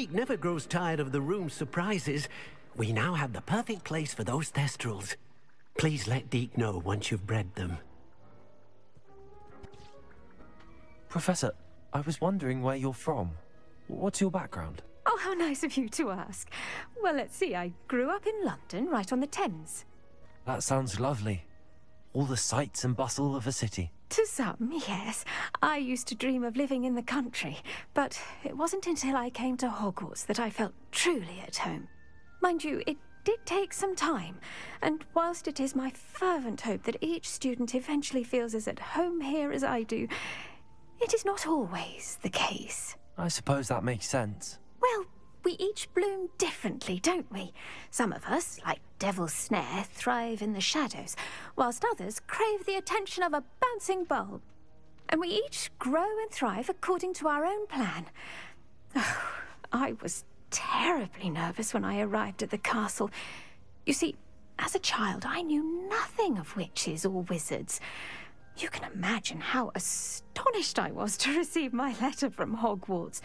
Deke never grows tired of the room's surprises. We now have the perfect place for those thestrals. Please let Deke know once you've bred them. Professor, I was wondering where you're from. What's your background? Oh, how nice of you to ask. Well, let's see, I grew up in London, right on the Thames. That sounds lovely. All the sights and bustle of a city. To some, yes. I used to dream of living in the country, but it wasn't until I came to Hogwarts that I felt truly at home. Mind you, it did take some time, and whilst it is my fervent hope that each student eventually feels as at home here as I do, it is not always the case. I suppose that makes sense. Well, we each bloom differently, don't we? Some of us, like Devil's Snare, thrive in the shadows, whilst others crave the attention of a bouncing bulb. And we each grow and thrive according to our own plan. Oh, I was terribly nervous when I arrived at the castle. You see, as a child, I knew nothing of witches or wizards. You can imagine how astonished I was to receive my letter from Hogwarts.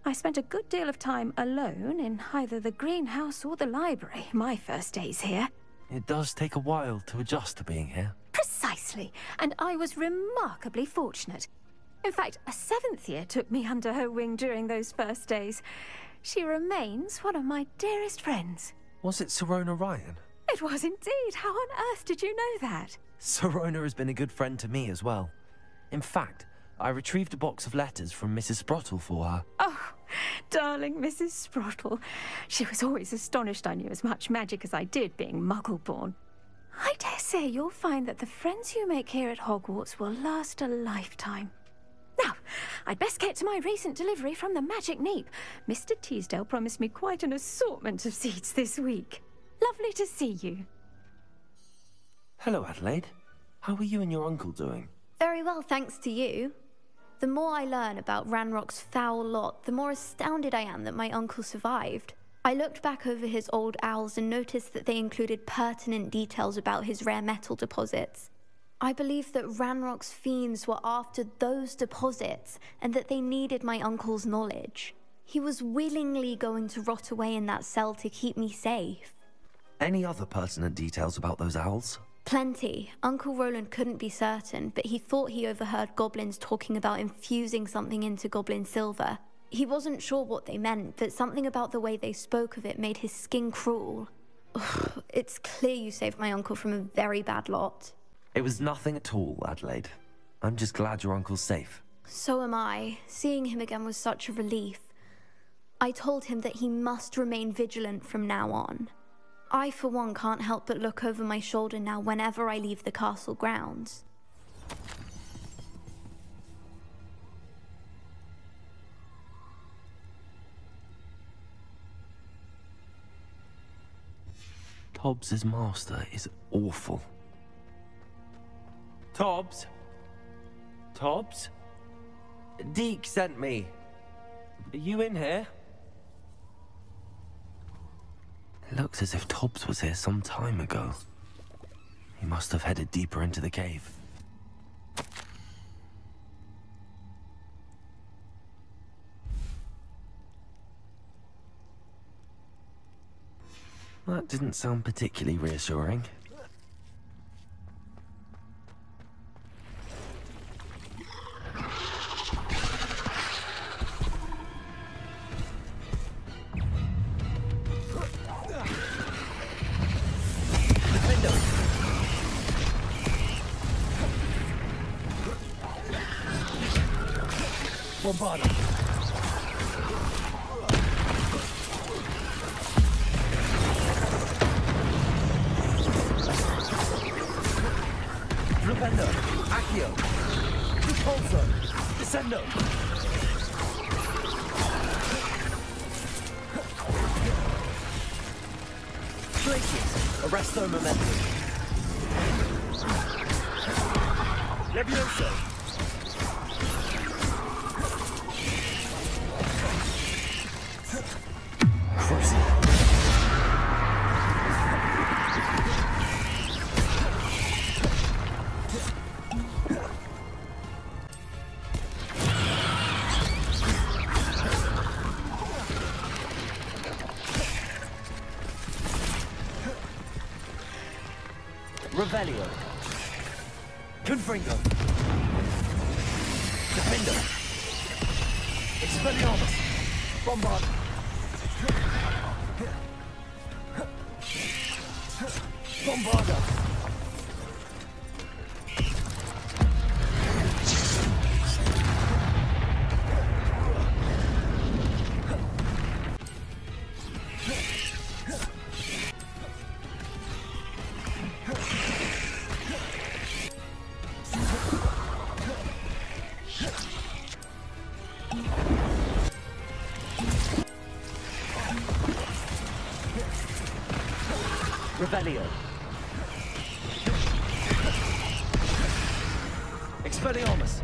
I spent a good deal of time alone in either the greenhouse or the library my first days here. It does take a while to adjust to being here. Precisely, and I was remarkably fortunate. In fact, a 7th year took me under her wing during those first days. She remains one of my dearest friends. Was it Serona Ryan? It was indeed. How on earth did you know that? Serona has been a good friend to me as well. In fact, I retrieved a box of letters from Mrs. Sprottle for her. Oh, darling Mrs. Sprottle. She was always astonished I knew as much magic as I did, being Muggle-born. I dare say you'll find that the friends you make here at Hogwarts will last a lifetime. Now, I'd best get to my recent delivery from the Magic Neep. Mr. Teasdale promised me quite an assortment of seeds this week. Lovely to see you. Hello, Adelaide. How are you and your uncle doing? Very well, thanks to you. The more I learn about Ranrock's foul lot, the more astounded I am that my uncle survived. I looked back over his old owls and noticed that they included pertinent details about his rare metal deposits. I believe that Ranrock's fiends were after those deposits and that they needed my uncle's knowledge. He was willingly going to rot away in that cell to keep me safe. Any other pertinent details about those owls? Plenty. Uncle Roland couldn't be certain, but he thought he overheard goblins talking about infusing something into goblin silver. He wasn't sure what they meant, but something about the way they spoke of it made his skin crawl. Ugh, it's clear you saved my uncle from a very bad lot. It was nothing at all, Adelaide. I'm just glad your uncle's safe. So am I. Seeing him again was such a relief. I told him that he must remain vigilant from now on. I, for one, can't help but look over my shoulder now whenever I leave the castle grounds. Tobbs' master is awful. Tobbs? Tobbs? Deke sent me. Are you in here? It looks as if Tobbs was here some time ago. He must have headed deeper into the cave. That didn't sound particularly reassuring. Bombarda. Flipendo, Accio, Repulso, Descendo. Glacius, Arresto Momentum. Levioso. Revelio. Confringo. Defender. Expelliarmus. Bombard. Bombarda. Revelio. Expelliarmus.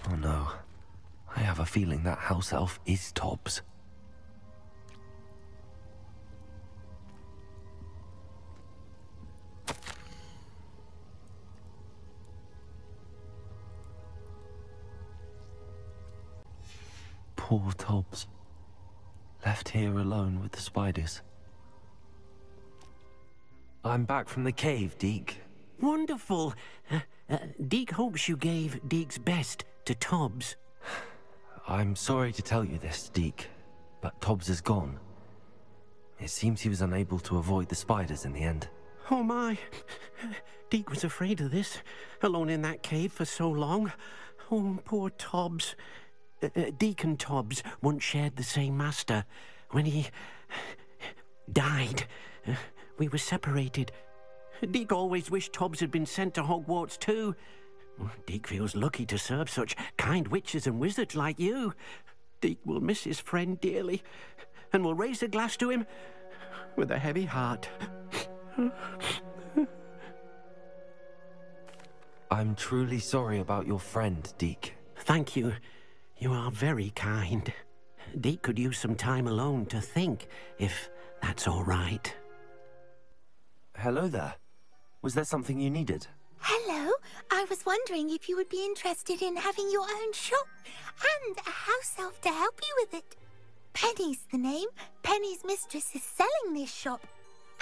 Oh no. I have a feeling that house elf is Tobbs. Poor Tobbs. Left here alone with the spiders. I'm back from the cave, Deke. Wonderful. Deke hopes you gave Deke's best to Tobbs. I'm sorry to tell you this, Deke, but Tobbs is gone. It seems he was unable to avoid the spiders in the end. Oh my. Deke was afraid of this, alone in that cave for so long. Oh, poor Tobbs. Deke and Tobbs once shared the same master. When he died, we were separated. Deke always wished Tobbs had been sent to Hogwarts too. Deke feels lucky to serve such kind witches and wizards like you. Deke will miss his friend dearly, and will raise a glass to him with a heavy heart. I'm truly sorry about your friend, Deke. Thank you. You are very kind. Deke could use some time alone to think, if that's all right. Hello there. Was there something you needed? Hello. I was wondering if you would be interested in having your own shop and a house elf to help you with it. Penny's the name. Penny's mistress is selling this shop.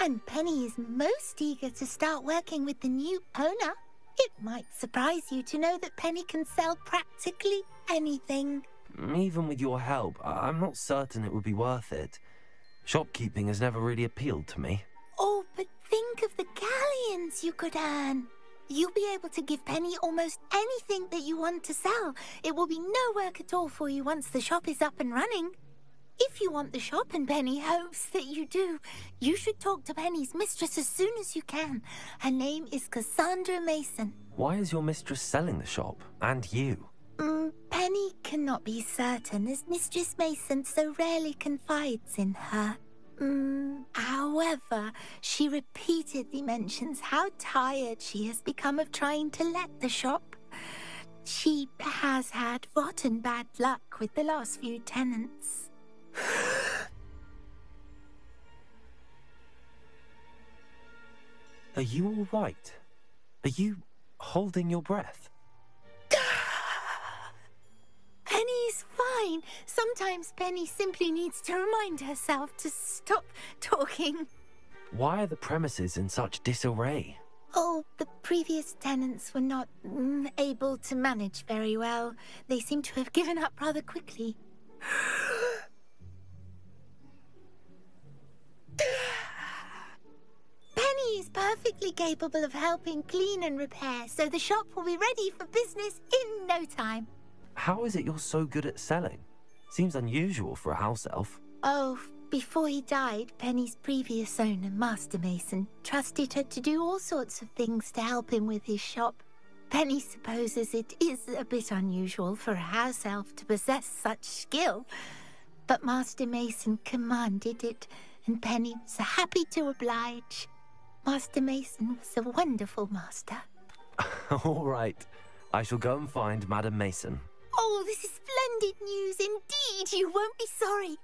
And Penny is most eager to start working with the new owner. It might surprise you to know that Penny can sell practically anything. Even with your help, I'm not certain it would be worth it. Shopkeeping has never really appealed to me. Oh, but think of the galleons you could earn. You'll be able to give Penny almost anything that you want to sell. It will be no work at all for you once the shop is up and running. If you want the shop and Penny hopes that you do, you should talk to Penny's mistress as soon as you can. Her name is Cassandra Mason. Why is your mistress selling the shop? And you? Penny cannot be certain, as Mistress Mason so rarely confides in her. However, she repeatedly mentions how tired she has become of trying to let the shop. She has had rotten bad luck with the last few tenants. Are you all right? Are you holding your breath? Penny's fine. Sometimes Penny simply needs to remind herself to stop talking. Why are the premises in such disarray? Oh, the previous tenants were not able to manage very well. They seem to have given up rather quickly. Penny is perfectly capable of helping clean and repair, so the shop will be ready for business in no time. How is it you're so good at selling? Seems unusual for a house elf. Oh, before he died, Penny's previous owner, Master Mason, trusted her to do all sorts of things to help him with his shop. Penny supposes it is a bit unusual for a house elf to possess such skill, but Master Mason commanded it, and Penny was happy to oblige. Master Mason was a wonderful master. All right. I shall go and find Madam Mason. Oh, this is splendid news indeed. You won't be sorry.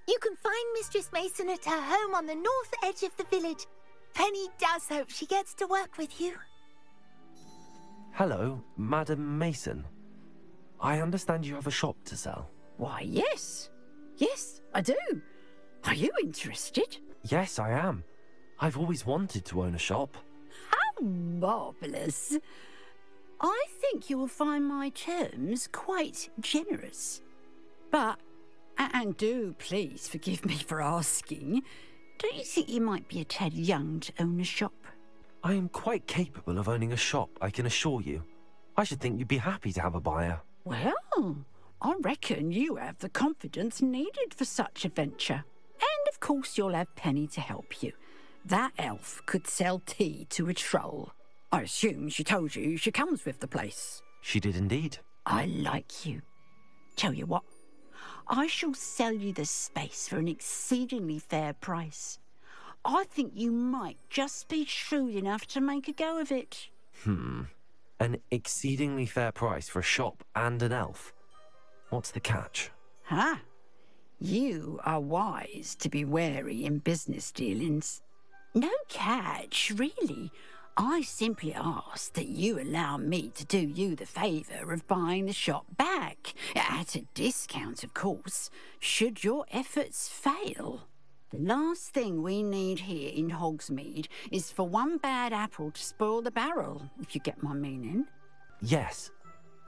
You can find Mistress Mason at her home on the north edge of the village. Penny does hope she gets to work with you. Hello, Madam Mason. I understand you have a shop to sell. Why, yes. Yes, I do. Are you interested? Yes, I am. I've always wanted to own a shop. How marvellous. I think you will find my terms quite generous. But, and do please forgive me for asking, don't you think you might be a tad young to own a shop? I am quite capable of owning a shop, I can assure you. I should think you'd be happy to have a buyer. Well, I reckon you have the confidence needed for such a venture. And of course you'll have Penny to help you. That elf could sell tea to a troll. I assume she told you she comes with the place. She did indeed. I like you. Tell you what, I shall sell you the space for an exceedingly fair price. I think you might just be shrewd enough to make a go of it. An exceedingly fair price for a shop and an elf. What's the catch? Huh? You are wise to be wary in business dealings. No catch, really. I simply ask that you allow me to do you the favour of buying the shop back, at a discount, of course, should your efforts fail. The last thing we need here in Hogsmeade is for one bad apple to spoil the barrel, if you get my meaning. Yes.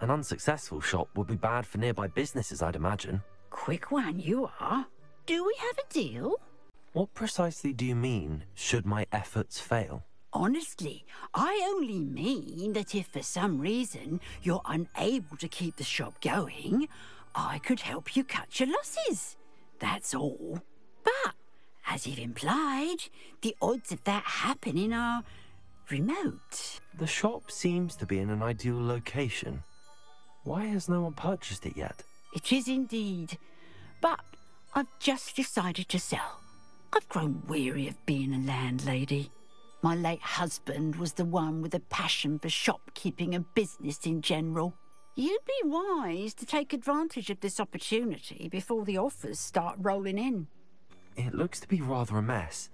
An unsuccessful shop would be bad for nearby businesses, I'd imagine. Quick one you are. Do we have a deal? What precisely do you mean, should my efforts fail? Honestly, I only mean that if for some reason you're unable to keep the shop going, I could help you cut your losses. That's all. But, as you've implied, the odds of that happening are remote. The shop seems to be in an ideal location. Why has no one purchased it yet? It is indeed. But I've just decided to sell. I've grown weary of being a landlady. My late husband was the one with a passion for shopkeeping and business in general. You'd be wise to take advantage of this opportunity before the offers start rolling in. It looks to be rather a mess.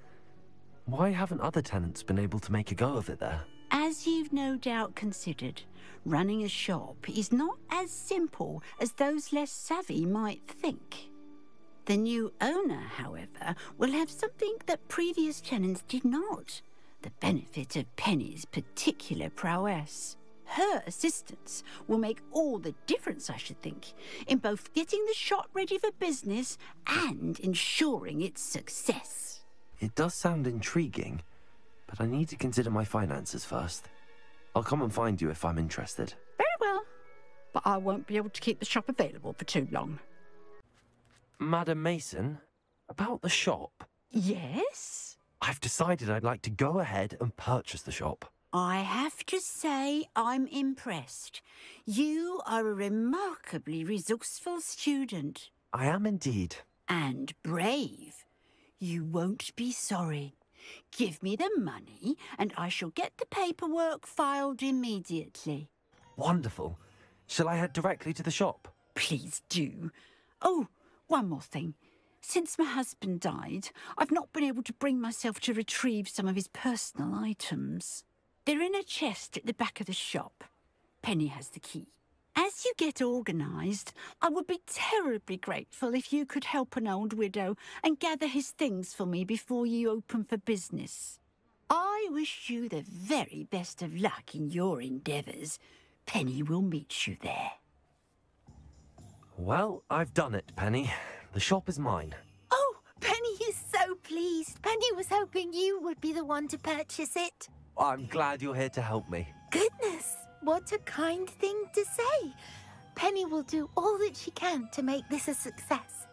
Why haven't other tenants been able to make a go of it there? As you've no doubt considered, running a shop is not as simple as those less savvy might think. The new owner, however, will have something that previous tenants did not. The benefit of Penny's particular prowess. Her assistance will make all the difference, I should think, in both getting the shop ready for business and ensuring its success. It does sound intriguing, but I need to consider my finances first. I'll come and find you if I'm interested. Very well, but I won't be able to keep the shop available for too long. Madam Mason, about the shop. Yes? I've decided I'd like to go ahead and purchase the shop. I have to say I'm impressed. You are a remarkably resourceful student. I am indeed. And brave. You won't be sorry. Give me the money and I shall get the paperwork filed immediately. Wonderful. Shall I head directly to the shop? Please do. Oh, one more thing. Since my husband died, I've not been able to bring myself to retrieve some of his personal items. They're in a chest at the back of the shop. Penny has the key. As you get organised, I would be terribly grateful if you could help an old widow and gather his things for me before you open for business. I wish you the very best of luck in your endeavours. Penny will meet you there. Well, I've done it, Penny. The shop is mine. Oh, Penny is so pleased. Penny was hoping you would be the one to purchase it. I'm glad you're here to help me. Goodness, what a kind thing to say. Penny will do all that she can to make this a success.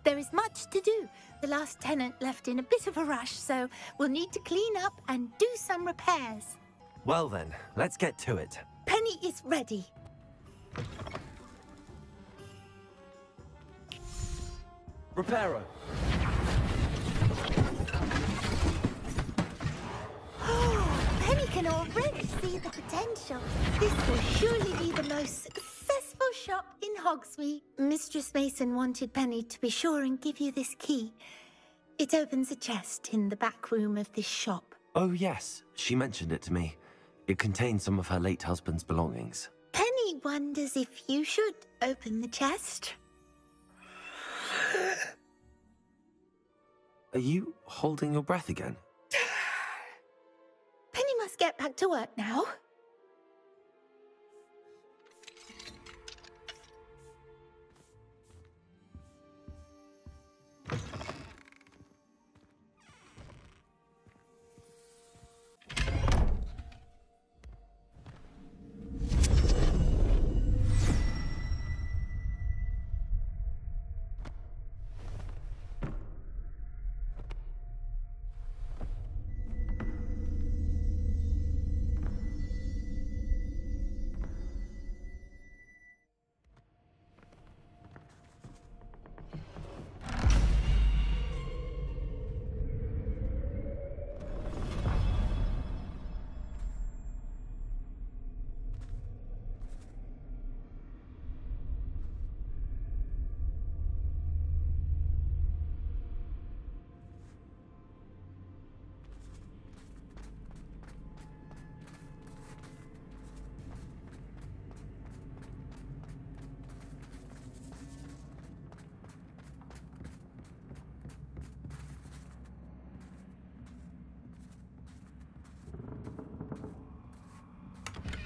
There is much to do. The last tenant left in a bit of a rush, so we'll need to clean up and do some repairs. Well then, let's get to it. Penny is ready. Reparo. Penny can already see the potential. This will surely be the most successful shop in Hogsmeade. Mistress Mason wanted Penny to be sure and give you this key. It opens a chest in the back room of this shop. Oh yes, she mentioned it to me. It contains some of her late husband's belongings. Penny wonders if you should open the chest. Are you holding your breath again? Penny must get back to work now.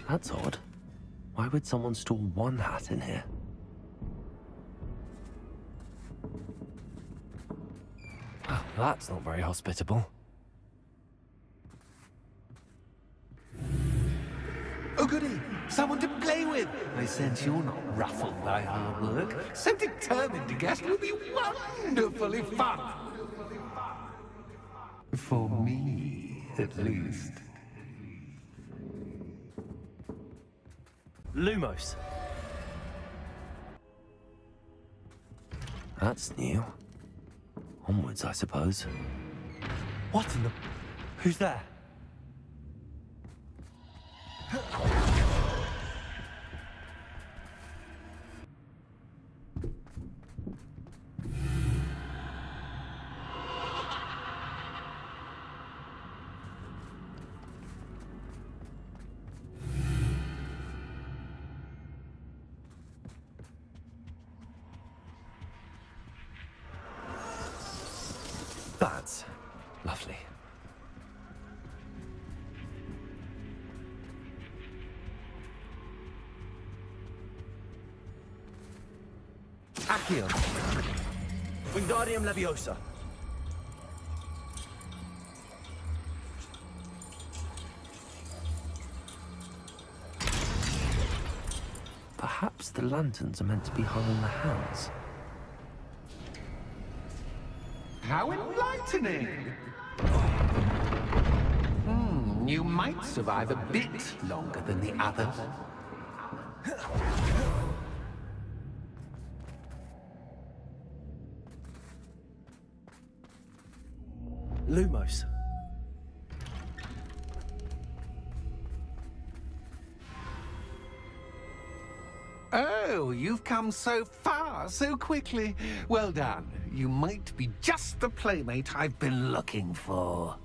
That's odd. Why would someone store one hat in here? Oh, that's not very hospitable. Oh goody, someone to play with. I sense you're not ruffled by hard work. So determined to guess will be wonderfully fun. For me, at least. Lumos! That's new. Onwards, I suppose. What in the... Who's there? That's lovely. Accio. Wingardium Leviosa. Perhaps the lanterns are meant to be hung on the hands. How enlightening! You might survive a bit longer than the others. Lumos. Oh, you've come so far so quickly. Well done. You might be just the playmate I've been looking for.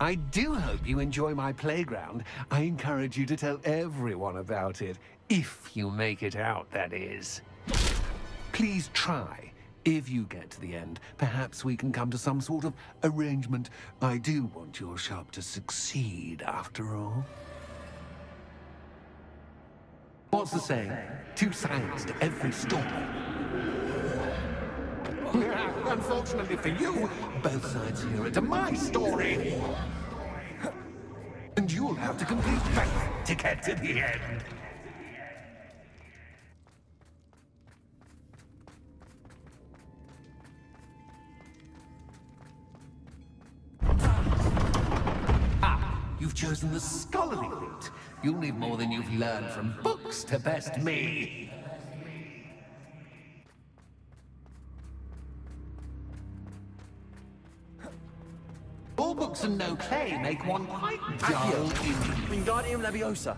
I do hope you enjoy my playground. I encourage you to tell everyone about it. If you make it out, that is. Please try. If you get to the end, perhaps we can come to some sort of arrangement. I do want your shop to succeed, after all. What's the saying? Two sides to every story. Unfortunately for you, both sides hear it to my story. And you'll have to complete both to get to the end. You've chosen the scholarly route. You'll need more than you've learned from books to best me. All books and no play make one quite dull. Wingardium Leviosa.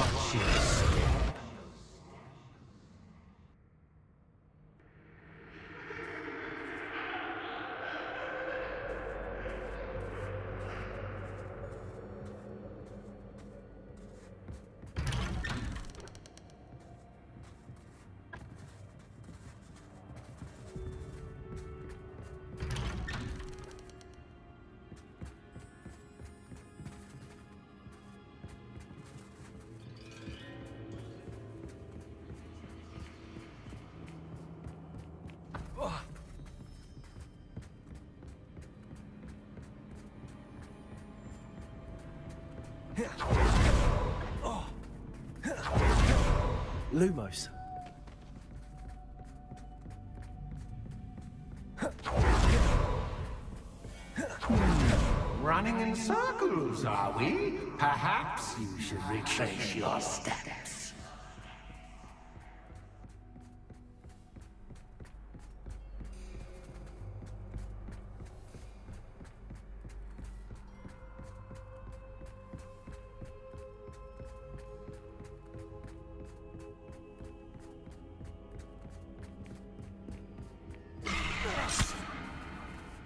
Watch your step. Lumos. Running in circles, are we? Perhaps you should retrace your steps.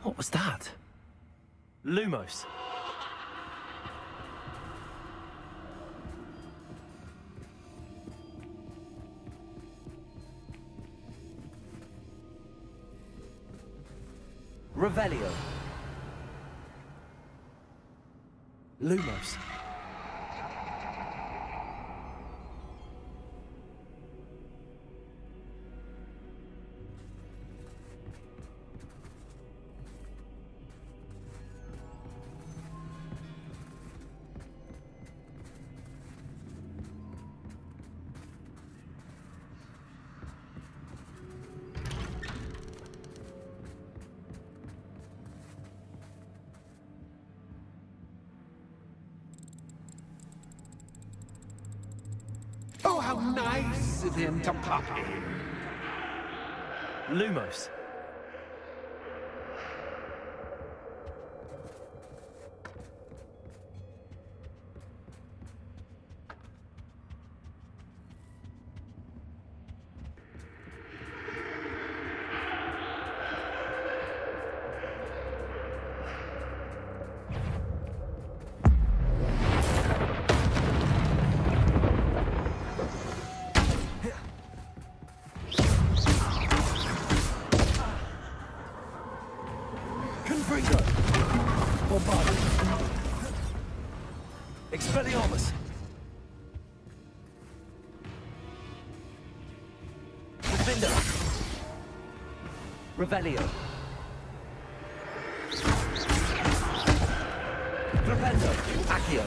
What was that? Lumos. Revelio. Lumos. Oh, how nice of him to pop in. Lumos. Expelliarmus! Defender! Revelio! Flipendo! Accio!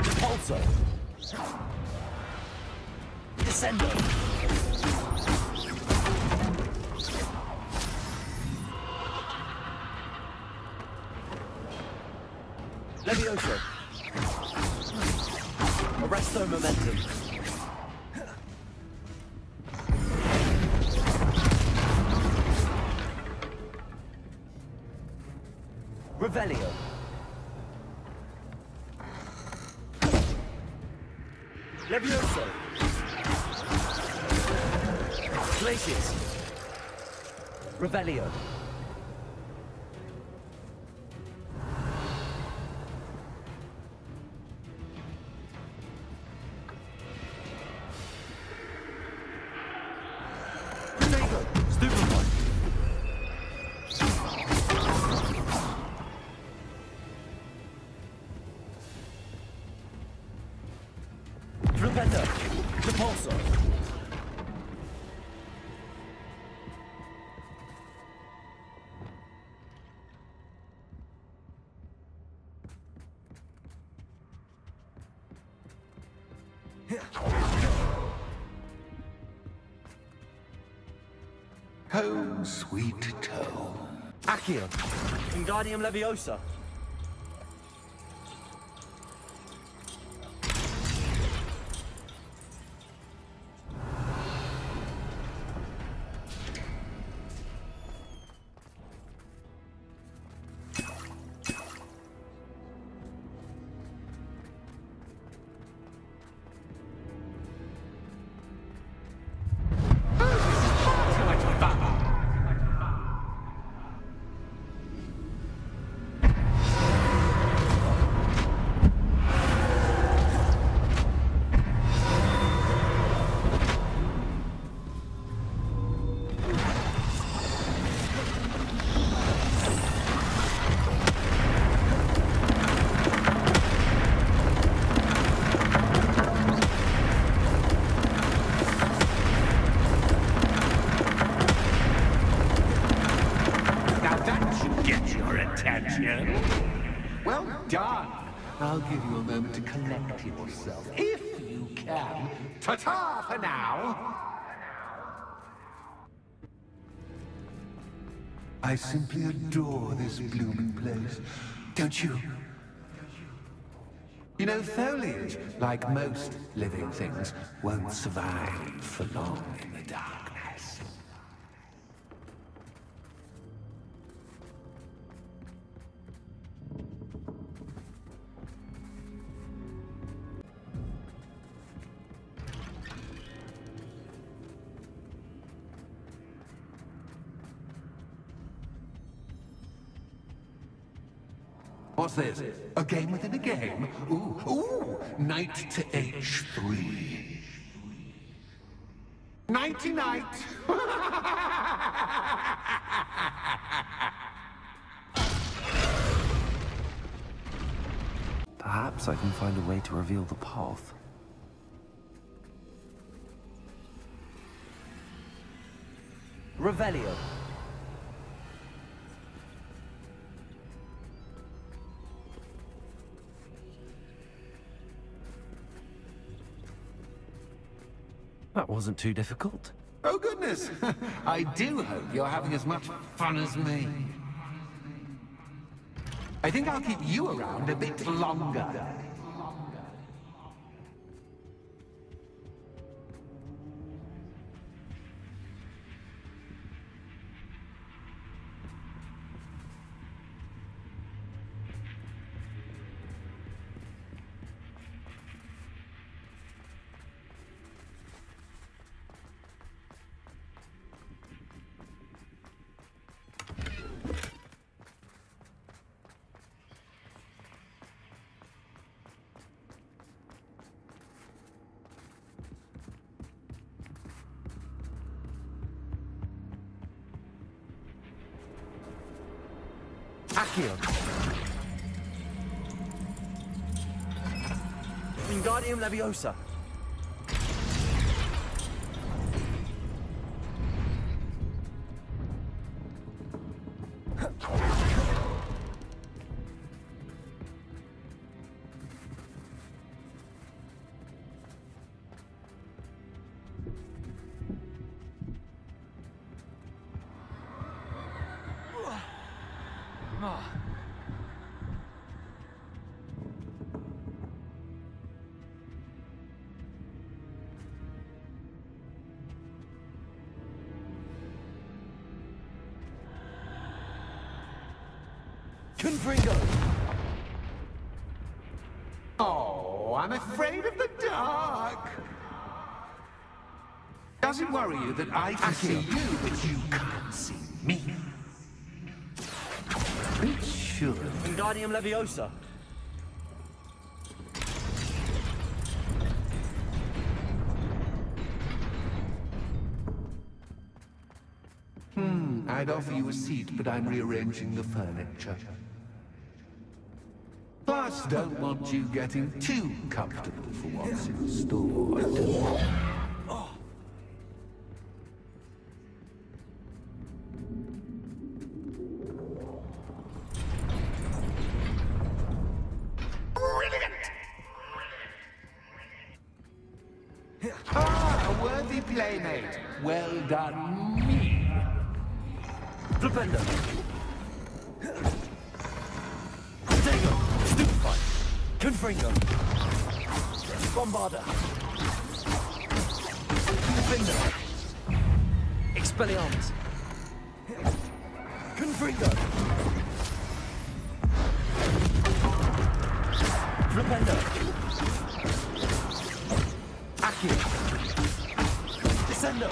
Repulso! Descendo! Levioso! Arresto momentum! Revelio! Levioso! Glacius! Revelio! Flipendo! Repulso! Home, sweet home. Accio! Wingardium Leviosa! attention. Well done. I'll give you a moment to collect yourself, if you can. Ta-ta for now. I simply adore this blooming place, don't you? You know, foliage, like most living things, won't survive for long in the darkness. What's this? A game within a game? Ooh, knight to h3. Nighty-night! Perhaps I can find a way to reveal the path. Revelio. That wasn't too difficult. Oh, goodness! I do hope you're having as much fun as me. I think I'll keep you around a bit longer. Accio. Wingardium Leviosa. Confringo! Oh, I'm afraid of the dark. Does it worry you that I can see you, but you can't see me? It should. Wingardium Leviosa. I'd offer you a seat, but I'm rearranging the furniture. Plus, don't want you getting too comfortable for what's in store. A worthy playmate. Well done, me. Flipendo. Protego. Stupefy. Confringo. Bombarda. Defender. Expelliarmus. Confringo. Flipendo. Accio. Descendo.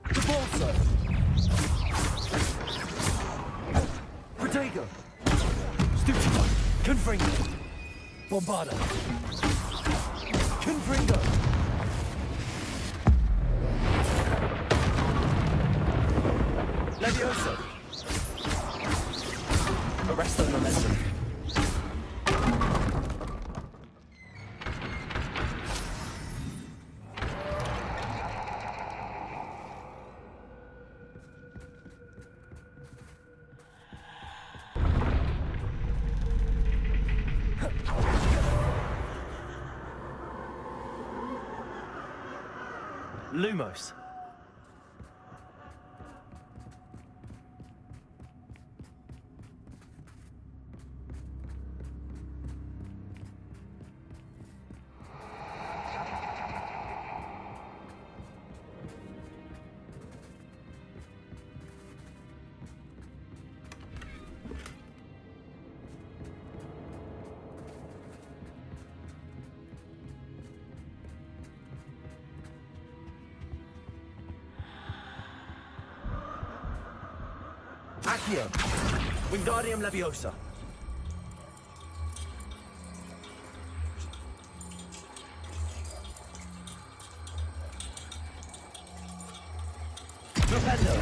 Debolso. Protego. Stupefy. Confringo. Bombarda. Confringo. Leviosa. Arresto momentum. Lumos. Accio. Wingardium Leviosa. Rependo.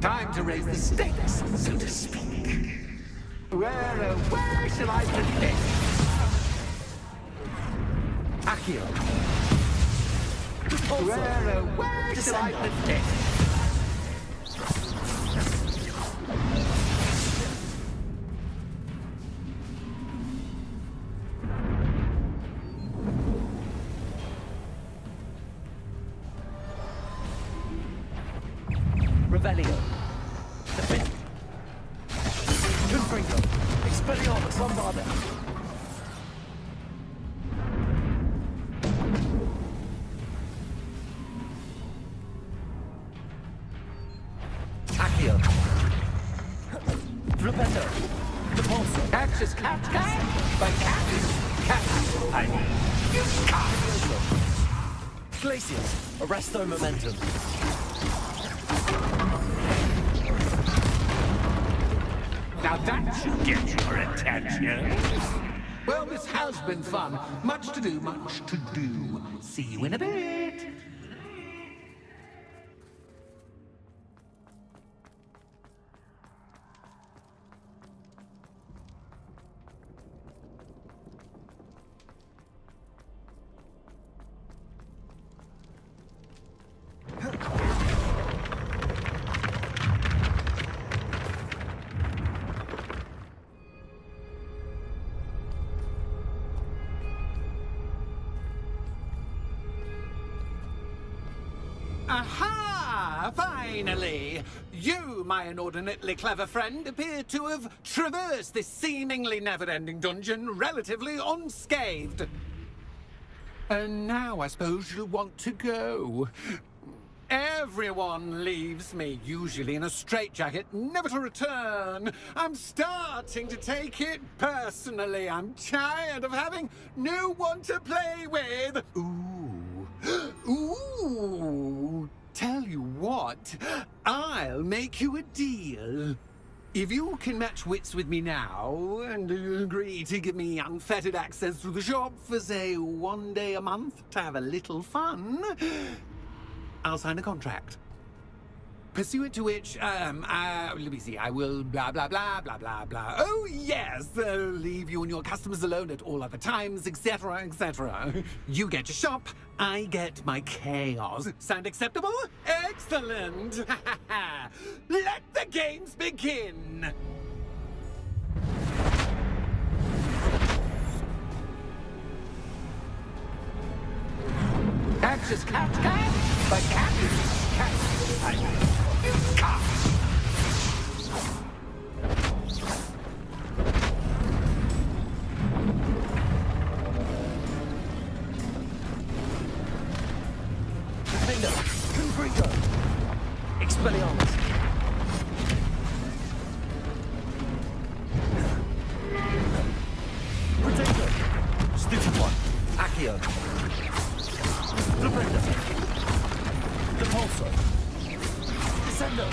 Time to raise the stakes, so to speak. Where shall I put this? Accio. Where shall I put this? Revelio. Confringo. Expelliarmus Bombarda. Accio. Flipendo. Depulso. Axis cat. By cat. I mean, you can't. Glacius. Arresto Momentum. Now that should get your attention. Well, this has been fun. Much to do, much to do. See you in a bit. Aha! Finally! You, my inordinately clever friend, appear to have traversed this seemingly never-ending dungeon relatively unscathed. And now I suppose you'll want to go. Everyone leaves me, usually in a straitjacket, never to return. I'm starting to take it personally. I'm tired of having no one to play with. Ooh, tell you what, I'll make you a deal. If you can match wits with me now and agree to give me unfettered access to the shop for, say, 1 day a month to have a little fun, I'll sign a contract. Pursuant to which, let me see, I will blah, blah, blah, blah, blah, blah. Oh, yes, leave you and your customers alone at all other times, etc., etc. You get your shop, I get my chaos. Sound acceptable? Excellent! Let the games begin! Axis cat, but cat is cat. You can't. Defender. Confringo. Expelliarmus. Protector. Stupid one. Accio. Flipendo. Depulso. Descendo.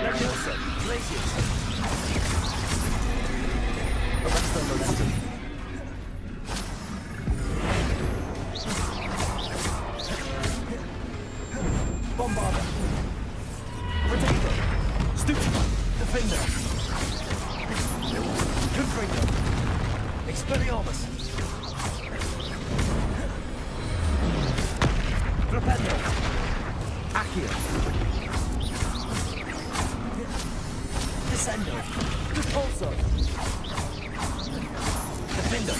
Leviosa. Glacius. Arresto Momentum. Bombarda. Protector. Stupid. Defender. Expelliarmus! Flipendo! Accio! Descendo! Repulso! Defendo!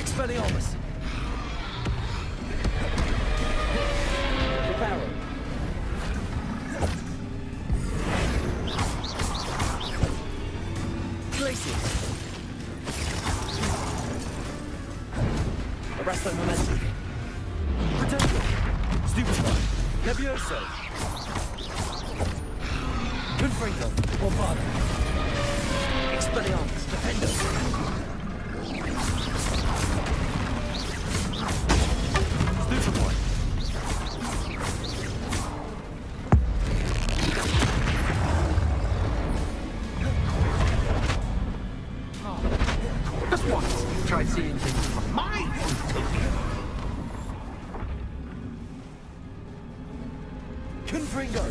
Expelliarmus! Reparo! Glacius! Arresto Momentum! Protector! Stupefy! Levioso! Confringo! Bombado! Expelliarmus! Defendo! Stupefy! Just once, try seeing things from my point of view. Confringo!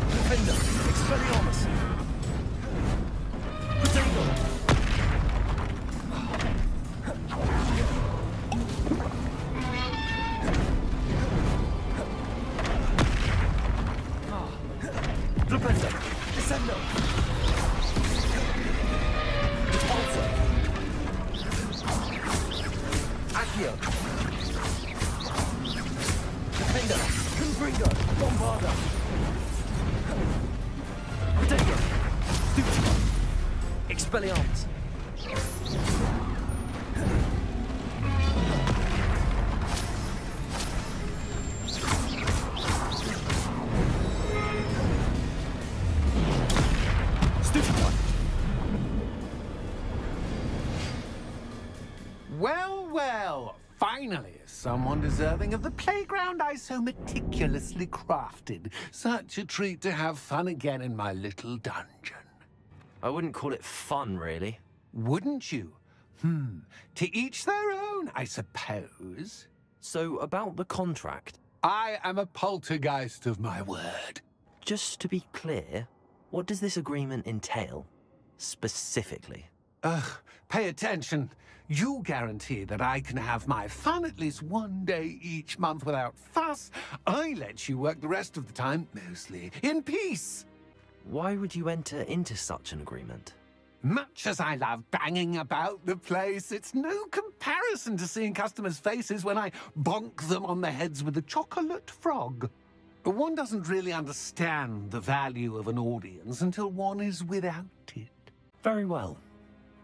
Defender! Expelliarmus! Potato! Flipendo! Descendo! Repulso! Accio! Defender! Confringo! Bombarda! Potato! Stupefy! Expelliarmus! Stupefy! Well, well, finally, someone deserving of the playground I so meticulously crafted. Such a treat to have fun again in my little dungeon. I wouldn't call it fun, really. Wouldn't you? To each their own, I suppose. So, about the contract. I am a poltergeist of my word. Just to be clear, what does this agreement entail? Specifically. Pay attention. You guarantee that I can have my fun at least one day each month without fuss. I let you work the rest of the time, mostly in peace. Why would you enter into such an agreement? Much as I love banging about the place, it's no comparison to seeing customers' faces when I bonk them on the heads with a chocolate frog. One doesn't really understand the value of an audience until one is without it. Very well.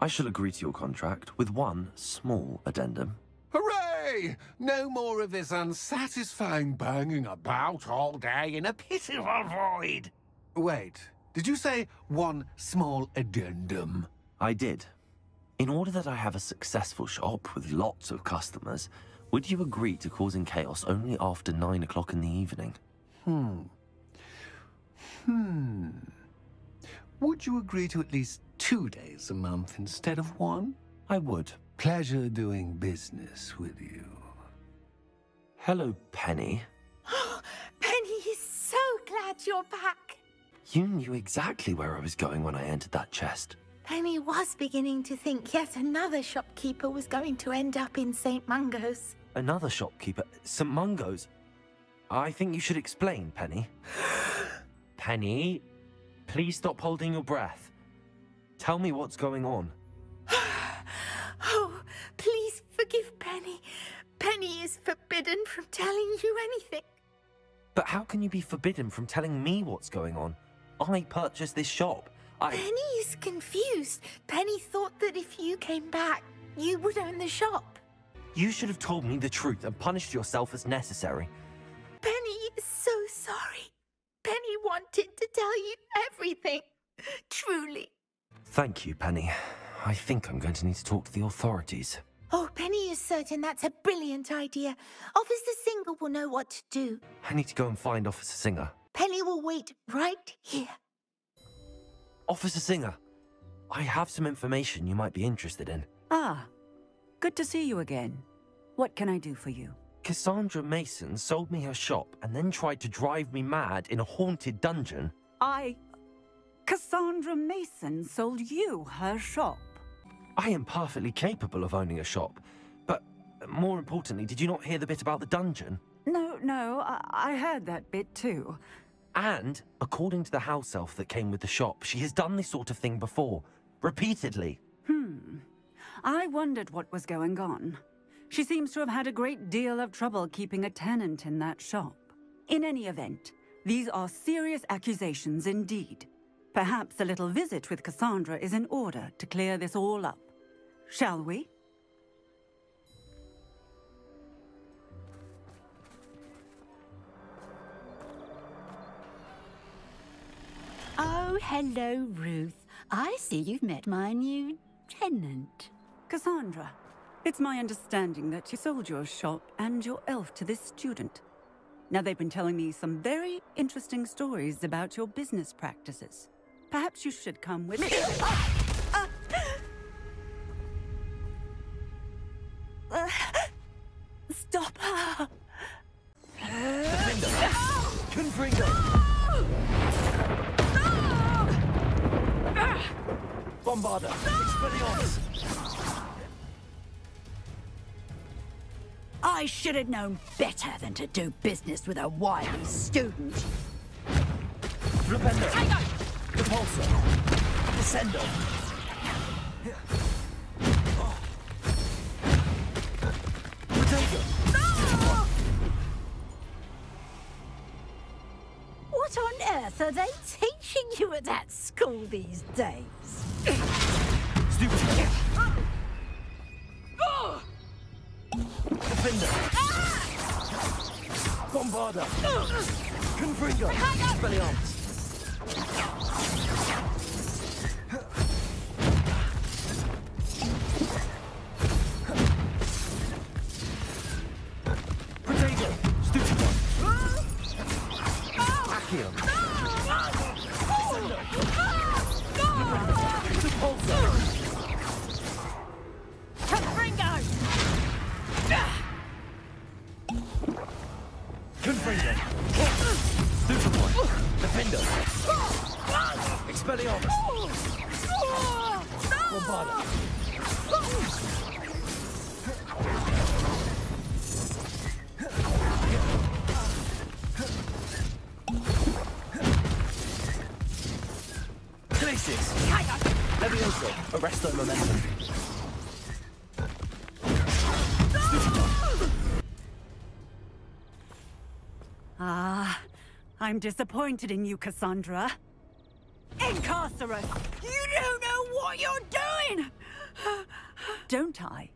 I shall agree to your contract with one small addendum. Hooray! No more of this unsatisfying banging about all day in a pitiful void. Wait, did you say one small addendum? I did. In order that I have a successful shop with lots of customers, would you agree to causing chaos only after 9 o'clock in the evening? Would you agree to at least 2 days a month instead of one? I would. Pleasure doing business with you. Hello, Penny. Penny is so glad you're back. You knew exactly where I was going when I entered that chest. Penny was beginning to think yet another shopkeeper was going to end up in St. Mungo's. Another shopkeeper, St. Mungo's. I think you should explain, Penny. Penny, please stop holding your breath. Tell me what's going on. Oh, please forgive Penny. Penny is forbidden from telling you anything. But how can you be forbidden from telling me what's going on? I purchased this shop. Penny is confused. Penny thought that if you came back, you would own the shop. You should have told me the truth and punished yourself as necessary. Penny is so sorry. Penny wanted to tell you everything. Truly. Thank you, Penny. I think I'm going to need to talk to the authorities. Oh, Penny is certain that's a brilliant idea. Officer Singer will know what to do. I need to go and find Officer Singer. Penny will wait right here. Officer Singer, I have some information you might be interested in. Ah, good to see you again. What can I do for you? Cassandra Mason sold me her shop and then tried to drive me mad in a haunted dungeon. Cassandra Mason sold you her shop? I am perfectly capable of owning a shop, but more importantly, did you not hear the bit about the dungeon? No, I heard that bit too. And, according to the house elf that came with the shop, she has done this sort of thing before. Repeatedly. I wondered what was going on. She seems to have had a great deal of trouble keeping a tenant in that shop. In any event, these are serious accusations indeed. Perhaps a little visit with Cassandra is in order to clear this all up. Shall we? Oh, hello, Ruth. I see you've met my new tenant. Cassandra, it's my understanding that you sold your shop and your elf to this student. Now, they've been telling me some very interesting stories about your business practices. Perhaps you should come with me. Stop her! Confringo! Bombarda! Expelliarmus! I should have known better than to do business with a wily student. Flipendo! Repulsor! Descendo! Potato! What on earth are they teaching you at that school these days? Stupid! Defender! Bombarda! Confringo! Expelliarmus! Potato! Stupid! Accio! Repulsor! Confringo! Superboy! Defender! Expelliarmus! Bombarda! Glacius! Levioso! Arresto momentum! I'm disappointed in you, Cassandra. Incarcerate! You don't know what you're doing! Don't I?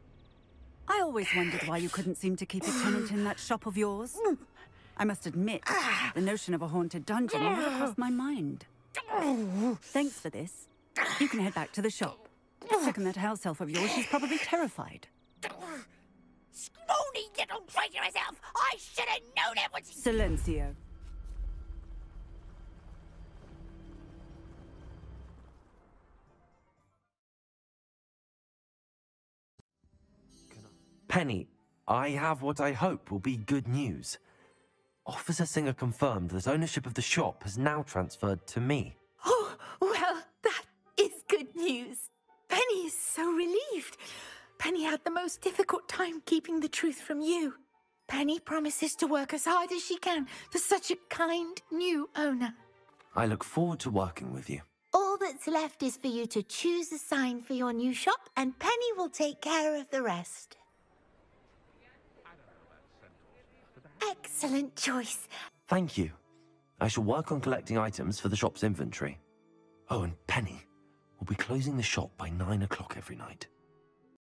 I always wondered why you couldn't seem to keep a tenant in that shop of yours. I must admit, the notion of a haunted dungeon never crossed my mind. Thanks for this. You can head back to the shop. Check on that house elf of yours, she's probably terrified. Scrawny little traitor herself! I should have known it was... Silencio. Penny, I have what I hope will be good news. Officer Singer confirmed that ownership of the shop has now transferred to me. Oh, well, that is good news. Penny is so relieved. Penny had the most difficult time keeping the truth from you. Penny promises to work as hard as she can for such a kind new owner. I look forward to working with you. All that's left is for you to choose a sign for your new shop, and Penny will take care of the rest. Excellent choice. Thank you. I shall work on collecting items for the shop's inventory. Oh, and Penny, we'll be closing the shop by 9 o'clock every night.